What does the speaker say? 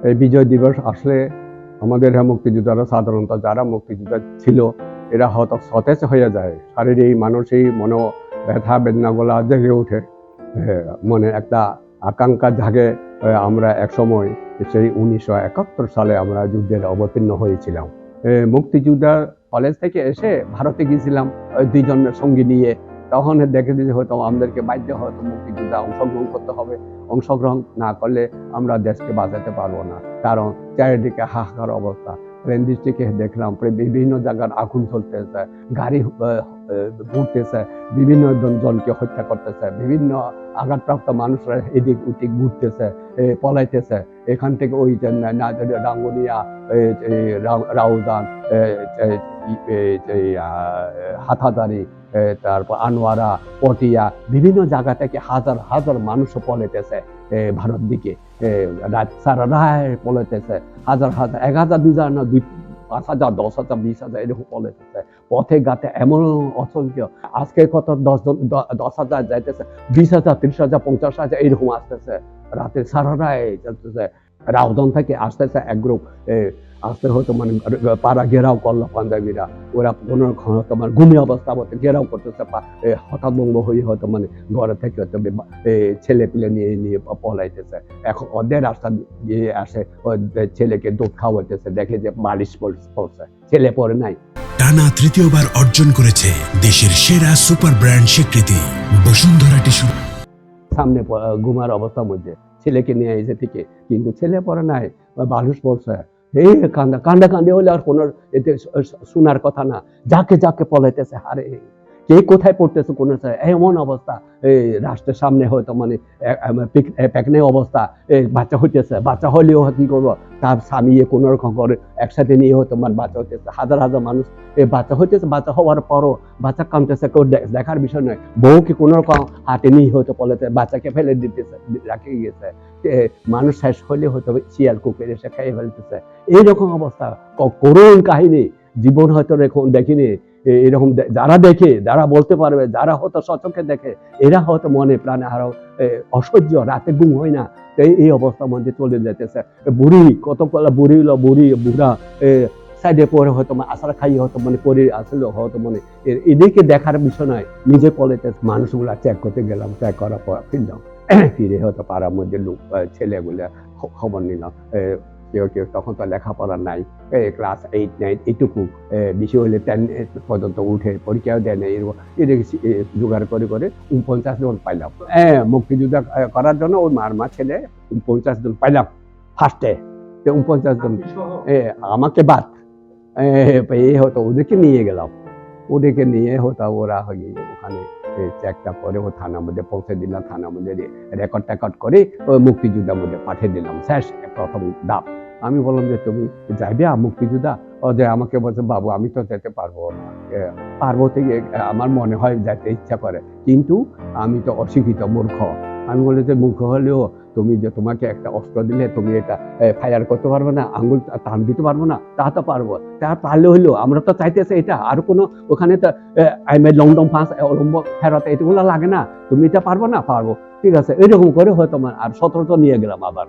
এই বিজয় দিবস আসলে আমাদের মুক্তিযোদ্ধারা সাধারণত যারা মুক্তিযোদ্ধা ছিল এরা হয়তো সতেজ হয়ে যায়, শারীরিক মানসিক ব্যথা বেদনাগুলা জেগে ওঠে, মনে একটা আকাঙ্ক্ষা জাগে। আমরা একসময় সেই 1971 সালে আমরা যুদ্ধের অবতীর্ণ হয়েছিলাম। মুক্তিযোদ্ধা কলেজ থেকে এসে ভারতে গিয়েছিলাম 2 জনের সঙ্গী নিয়ে। তখন দেখে দিয়েছে হয়তো আমাদেরকে বাধ্য হয়তো মুক্তিযোদ্ধা অংশগ্রহণ করতে হবে। অংশগ্রহণ না করলে আমরা দেশকে বাঁচাতে পারবো না, কারণ চারিদিকে হাহাকার অবস্থা। প্লেন ডিস্ট্রিক্টে দেখলাম বিভিন্ন জায়গার আগুন চলতেছে, গাড়ি ঘুরতেছে, বিভিন্ন জনকে হত্যা করতেছে, বিভিন্ন আঘাতপ্রাপ্ত মানুষরা এদিক ওদিক ঘুরতেছে, পলাইতেছে এখান থেকে ওই রাঙ্গুনিয়া, রাউজান, হাটহাজারী, তারপর আনোয়ারা, পটিয়া, বিভিন্ন জায়গা থেকে হাজার হাজার মানুষ পলাইতেছে ভারত দিকে। রাত সারা রাত পলাইতেছে, হাজার হাজার, 1000, 2000 না, 5,000, 10,000, 20,000 এরকম পলাইতেছে। পথে ঘাটে এমন অসংখ্য, আজকে কত 10,000 যাইতেছে, 20,000, 30,000, 50,000 এরকম আসতেছে। রাতে সারা রাত চলতেছে। রাউজান থেকে আসতেছে এক গ্রুপ, আসতে হয়তো পাড়া ঘেরাও করলো পাঞ্জাবিরা। ওরা কোনো তোমার ঘুমিয়ে অবস্থা মতো ঘেরাও করতেছে, হতাভম্ব হয়ে হয়তো ঘরে থেকে হয়তো ছেলে পিলে নিয়ে পলাইতেছে। এখন ওদের রাস্তা দিয়ে আসে, ছেলেকে দুধ খাওয়াইতেছে, দেখে যে মালিশ পড়ছে, ছেলে পরে নাই। টানা তৃতীয়বার অর্জন করেছে দেশের সেরা সুপার ব্র্যান্ড স্বীকৃতি বসুন্ধরা টিস্যু। সামনে ঘুমার অবস্থার মধ্যে ছেলেকে নিয়ে এসে থেকে, কিন্তু ছেলে পরে নাই, বালুস পড়ছে। এই কান্দা হলে আর কোনো এতে শোনার কথা না। যাকে পলাইতেছে, হারে কে কোথায় পড়তেছে কোনো এমন অবস্থা। এই রাষ্ট্রের সামনে হয়তো প্যাকনে অবস্থা, বাচ্চা হইতেছে, বাচ্চা হলেও কি করবো, তার স্বামী কোনো রকম করে একসাথে নিয়ে হয়তো বাচ্চা হইতেছে, হাজার হাজার মানুষ বাচ্চা হইতেছে। বাচ্চা হওয়ার পরও বাচ্চা কাঁদতেছে, কেউ দেখার বিষয় নয়। বউকে কোনো রকম হাতে নিয়ে হয়তো পলাতে, বাচ্চাকে ফেলে দিতেছে, রাখে গিয়েছে। মানুষ শেষ হলে হয়তো শিয়াল কুকুর এসে খেয়ে ফেলতেছে। এইরকম অবস্থা, করুণ কাহিনী। জীবন হয়তো দেখিনি এরকম। যারা দেখে, যারা বলতে পারবে, যারা হয়তো সচক্ষে দেখে, এরা হয়তো মনে প্রাণে আরো অসহ্য, রাতে ঘুম হয় না। এই অবস্থার মধ্যে চলে যেতেছে। বুড়ি বুড়ি হলো, বুড়া সাইডে পরে হয়তো আশার খাই হয়তো পরে আসলে হয়তো এদিকে দেখার বিষয় নয়, নিজে পলেতে মানুষগুলা চেক করতে গেলাম। চেক করার পর ফিরলাম, ফিরে হয়তো পাড়ার মধ্যে লোক ছেলেগুলা খবর নিলাম। কেউ তখন তো লেখাপড়া নাই, ক্লাস 8, 9 এইটুকু, বেশি হলে 10 পর্যন্ত উঠে, পরীক্ষাও দেয় না। এদিকে জোগাড় করে 49 জন পাইলাম। মুক্তিযুদ্ধ করার জন্য ওই মা ছেলে 49 জন পাইলাম ফার্স্টে। 49 জন আমাকে বাদ হয়তো ওদেরকে নিয়ে গেলাম। ওদেরকে নিয়ে হয়তো ওরা ওখানে চেকটা করে ও থানার মধ্যে পৌঁছে দিলাম। থানার মধ্যে রেকর্ড টেকর্ড করে ওই মুক্তিযোদ্ধার মধ্যে পাঠিয়ে দিলাম। শেষ প্রথম ধাপ। আমি বললাম যে তুমি যাইবে মুক্তিযোদ্ধা? ও যে আমাকে বলছে, বাবু আমি তো যেতে পারবো না। পারবো থেকে আমার মনে হয় যেতে ইচ্ছা করে, কিন্তু আমি তো অশিক্ষিত, মূর্খ। আমি বলি যে মূর্খ হলেও তুমি যে তোমাকে একটা অস্ত্র দিলে তুমি এটা ফায়ার করতে পারবে না, আঙ্গুল টান দিতে পারবো না, তা তো পারবো। তা পারলে হইলো, আমরা তো চাইতেছি এটা। আর কোনো ওখানে তো লংডং ফাঁস অবলম্ব ফেরত এগুলো লাগে না। তুমি এটা পারবো না? পারবো, ঠিক আছে। এরকম করে হয়তো আর 17 নিয়ে গেলাম আবার।